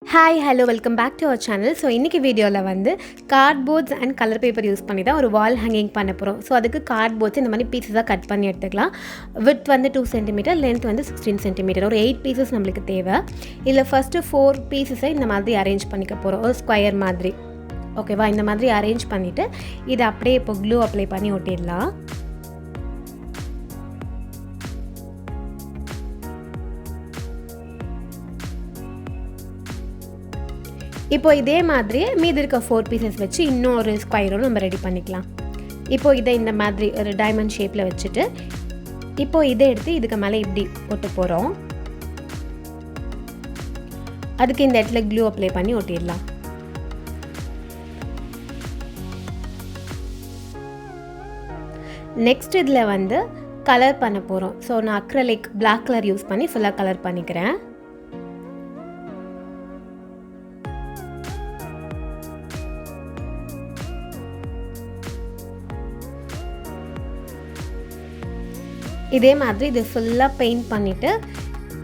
Hi hello welcome back to our channel. So இன்றைக்கி வீடியோவில் வந்து cardboards and colour paper use பண்ணி தான் ஒரு வால் ஹேங்கிங் பண்ண போகிறோம். ஸோ அதுக்கு கார்ட்போர்ட்ஸ் இந்த மாதிரி பீஸஸாக கட் பண்ணி எடுத்துக்கலாம். வித் வந்து 2 சென்டிமீட்டர், லென்த் வந்து 16 சென்டிமீட்டர், ஒரு 8 பீசஸ் நம்மளுக்கு தேவை. இதில் ஃபஸ்ட்டு 4 பீஸஸை இந்த மாதிரி அரேஞ்ச் பண்ணிக்க போகிறோம், ஒரு ஸ்கொயர் மாதிரி. ஓகேவா? இந்த மாதிரி அரேஞ்ச் பண்ணிவிட்டு இதை அப்படியே இப்போ க்ளூ அப்ளை பண்ணி ஒட்டிடலாம். இப்போ இதே மாதிரி மீதி இருக்க 4 பீசஸ் வச்சு இன்னும் ஒரு ஸ்கொயரும் நம்ம ரெடி பண்ணிக்கலாம். இப்போ இதை இந்த மாதிரி ஒரு டைமண்ட் ஷேப்பில் வச்சுட்டு இப்போ இதை எடுத்து இதுக்கு மேலே இப்படி ஒட்ட போகிறோம். அதுக்கு இந்த இடத்துல க்ளூ அப்ளை பண்ணி ஒட்டிடலாம். நெக்ஸ்ட் இதில் வந்து கலர் பண்ண போகிறோம். ஸோ நான் அக்ரலிக் பிளாக் கலர் யூஸ் பண்ணி ஃபுல்லாக கலர் பண்ணிக்கிறேன். இதே மாதிரி இது ஃபுல்லாக பெயிண்ட் பண்ணிவிட்டு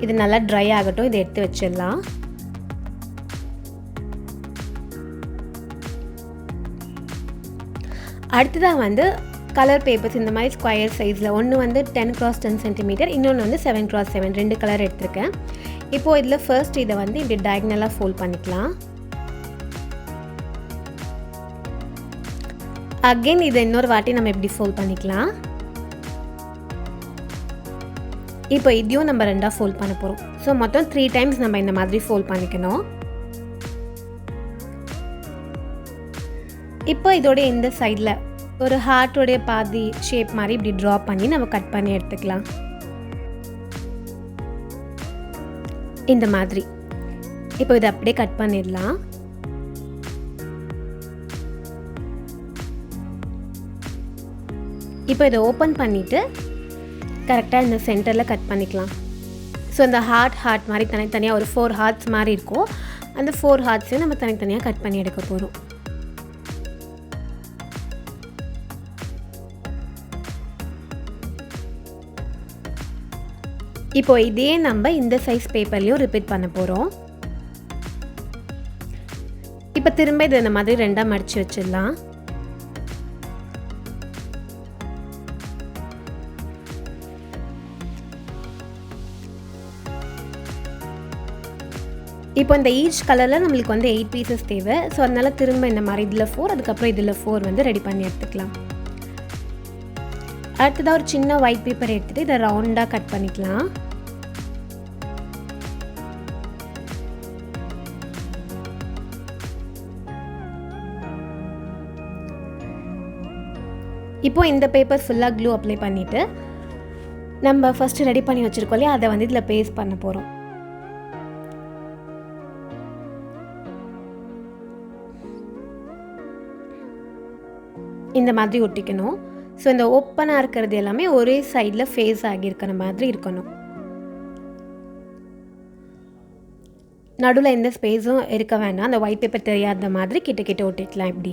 இது நல்லா ட்ரை ஆகட்டும். இதை எடுத்து வச்சிடலாம். அடுத்ததாக வந்து கலர் பேப்பர்ஸ் இந்த மாதிரி ஸ்கொயர் சைஸில் ஒன்று வந்து 10x10 சென்டிமீட்டர், இன்னொன்று வந்து 7x7, 2 கலர் எடுத்திருக்கேன். இப்போது இதில் ஃபர்ஸ்ட் இதை வந்து இப்படி டயகனலாக ஃபோல்ட் பண்ணிக்கலாம். அகெயின் இதை இன்னொரு வாட்டி நம்ம இப்படி ஃபோல்ட் பண்ணிக்கலாம். இப்போ இதையும் நம்ம 2ஆக ஃபோல்ட் பண்ண போகிறோம். ஸோ மொத்தம் 3 டைம்ஸ் நம்ம இந்த மாதிரி ஃபோல்ட் பண்ணிக்கணும். இப்போ இதோட இந்த சைடில் ஒரு ஹார்ட்டோடைய பாதி ஷேப் மாதிரி இப்படி ட்ரா பண்ணி நம்ம கட் பண்ணி எடுத்துக்கலாம். இந்த மாதிரி இப்போ இதை அப்படியே கட் பண்ணிடலாம். இப்போ இதை ஓப்பன் பண்ணிவிட்டு கரெக்டாக இந்த சென்டரில் கட் பண்ணிக்கலாம். ஸோ இந்த ஹார்ட் மாதிரி தனித்தனியாக ஒரு 4 ஹார்ட்ஸ் மாதிரி இருக்கும். அந்த 4 ஹார்ட்ஸையும் நம்ம தனித்தனியாக கட் பண்ணி எடுக்க போகிறோம். இப்போ இதே நம்ம இந்த சைஸ் பேப்பர்லேயும் ரிப்பீட் பண்ண போகிறோம். இப்போ திரும்ப இதை இந்த மாதிரி 2ஆக மடித்து வச்சிடலாம். இப்போ இந்த ஈச் கலரில் நம்மளுக்கு வந்து 8 பீசஸ் தேவை. ஸோ அதனால் திரும்ப இந்த மாதிரி இதில் 4, அதுக்கப்புறம் இதில் 4 வந்து ரெடி பண்ணி எடுத்துக்கலாம். அடுத்ததாக ஒரு சின்ன ஒயிட் பேப்பர் எடுத்துகிட்டு இதை ரவுண்டாக கட் பண்ணிக்கலாம். இப்போ இந்த பேப்பர் ஃபுல்லாக க்ளூ அப்ளை பண்ணிவிட்டு நம்ம ஃபஸ்ட்டு ரெடி பண்ணி வச்சுருக்கோம் இல்லையா, அதை வந்து இதில் பேஸ்ட் பண்ண போகிறோம். இந்த மாதிரி ஒட்டிக்கணும். ஸோ இந்த ஓப்பனாக இருக்கிறது எல்லாமே ஒரே சைடில் ஃபேஸ் ஆகியிருக்கிற மாதிரி இருக்கணும். நடுவில் எந்த ஸ்பேஸும் இருக்க வேண்டாம். அந்த ஒயிட் பேப்பர் தெரியாத மாதிரி கிட்ட கிட்ட ஒட்டிக்கலாம். இப்படி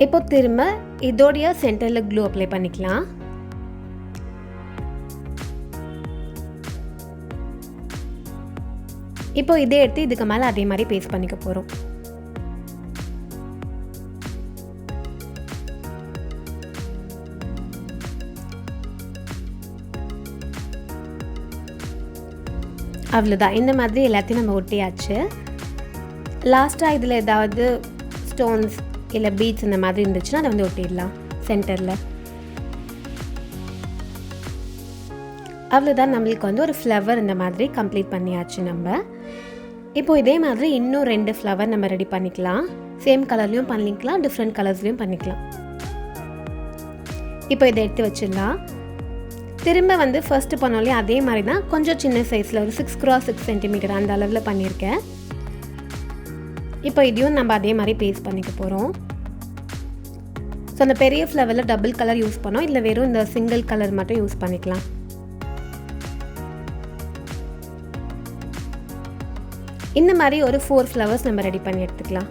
இப்போ திரும்ப இதோடைய சென்டரில் க்ளூ அப்ளை பண்ணிக்கலாம். இப்போ இதே எடுத்து இதுக்கு மேலே அதே மாதிரி பேஸ்ட் பண்ணிக்க போகிறோம். அவ்வளோதான். இந்த மாதிரி எல்லாத்தையும் நம்ம ஒட்டியாச்சு. லாஸ்ட்டாக இதில் ஏதாவது ஸ்டோன்ஸ் இல்லை பீட்ஸ் இந்த மாதிரி இருந்துச்சுன்னா அதை வந்து ஒட்டிடலாம் சென்டரில். அவ்வளோதான். நம்மளுக்கு வந்து ஒரு ஃப்ளவர் இந்த மாதிரி கம்ப்ளீட் பண்ணியாச்சு. நம்ம இப்போ இதே மாதிரி இன்னும் 2 ஃப்ளவர் நம்ம ரெடி பண்ணிக்கலாம். சேம் கலர்லேயும் பண்ணிக்கலாம், டிஃப்ரெண்ட் கலர்ஸ்லேயும் பண்ணிக்கலாம். இப்போ இதை எடுத்து வச்சிடலாம். திரும்ப வந்து ஃபர்ஸ்ட்டு பண்ணோம்லையே அதே மாதிரி தான், கொஞ்சம் சின்ன சைஸில் ஒரு 6x6 சென்டிமீட்டர் அந்த அளவில் பண்ணியிருக்கேன். இப்போ இதையும் நம்ம அதே மாதிரி பேஸ்ட் பண்ணிக்க போகிறோம். ஸோ அந்த பெரிய ஃப்ளவரில் டபுள் கலர் யூஸ் பண்ணோம், இல்லை வெறும் இந்த சிங்கிள் கலர் மட்டும் யூஸ் பண்ணிக்கலாம். இந்த மாதிரி ஒரு 4 ஃப்ளவர்ஸ் நம்ம ரெடி பண்ணி எடுத்துக்கலாம்.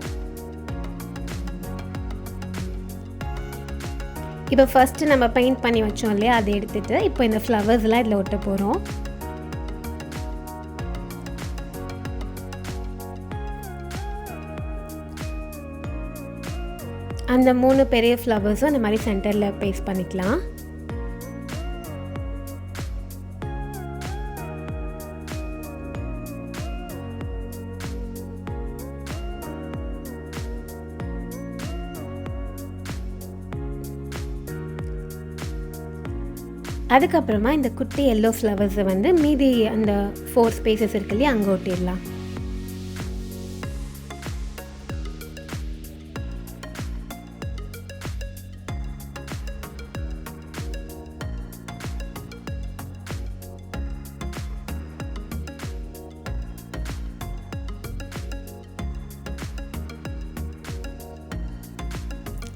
இப்போ ஃபஸ்ட்டு நம்ம பெயிண்ட் பண்ணி வச்சோம் இல்லையா, அதை எடுத்துகிட்டு இப்போ இந்த ஃப்ளவர்ஸ்லாம் இதில் ஒட்ட போகிறோம். அந்த 3 பெரிய ஃப்ளவர்ஸும் இந்த மாதிரி சென்டரில் பேஸ்ட் பண்ணிக்கலாம். அதுக்கப்புறமா இந்த குட்டி எல்லோ ஃப்ளவர்ஸை வந்து மீதி அந்த 4 ஸ்பேசஸ் இருக்கு இல்லையா, அங்கே ஒட்டிடலாம்.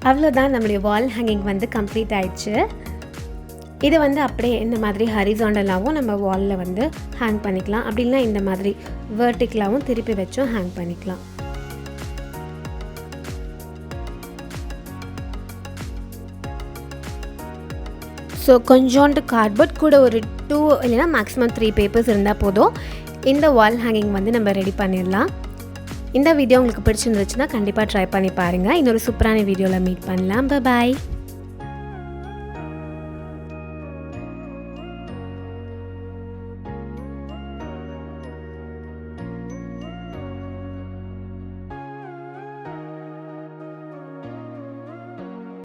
அவ்வளோதான், நம்மளுடைய வால் ஹேங்கிங் வந்து கம்ப்ளீட் ஆயிடுச்சு. இதை வந்து அப்படியே இந்த மாதிரி ஹரிசாண்டலாகவும் நம்ம வாலில் வந்து ஹேங் பண்ணிக்கலாம். அப்படி இல்லைனா இந்த மாதிரி வெர்டிக்கலாகவும் திருப்பி வச்சும் ஹேங் பண்ணிக்கலாம். ஸோ கொஞ்சோண்டு கார்ட்போர்ட் கூட ஒரு 2 இல்லைனா மேக்ஸிமம் 3 பேப்பர்ஸ் இருந்தால் போதும். இந்த வால் ஹேங்கிங் வந்து நம்ம ரெடி பண்ணிடலாம். இந்த வீடியோ உங்களுக்கு பிடிச்சிருந்துச்சுன்னா கண்டிப்பாக ட்ரை பண்ணி பாருங்கள். இன்னொரு சூப்பரான வீடியோவில் மீட் பண்ணலாம். பாய்.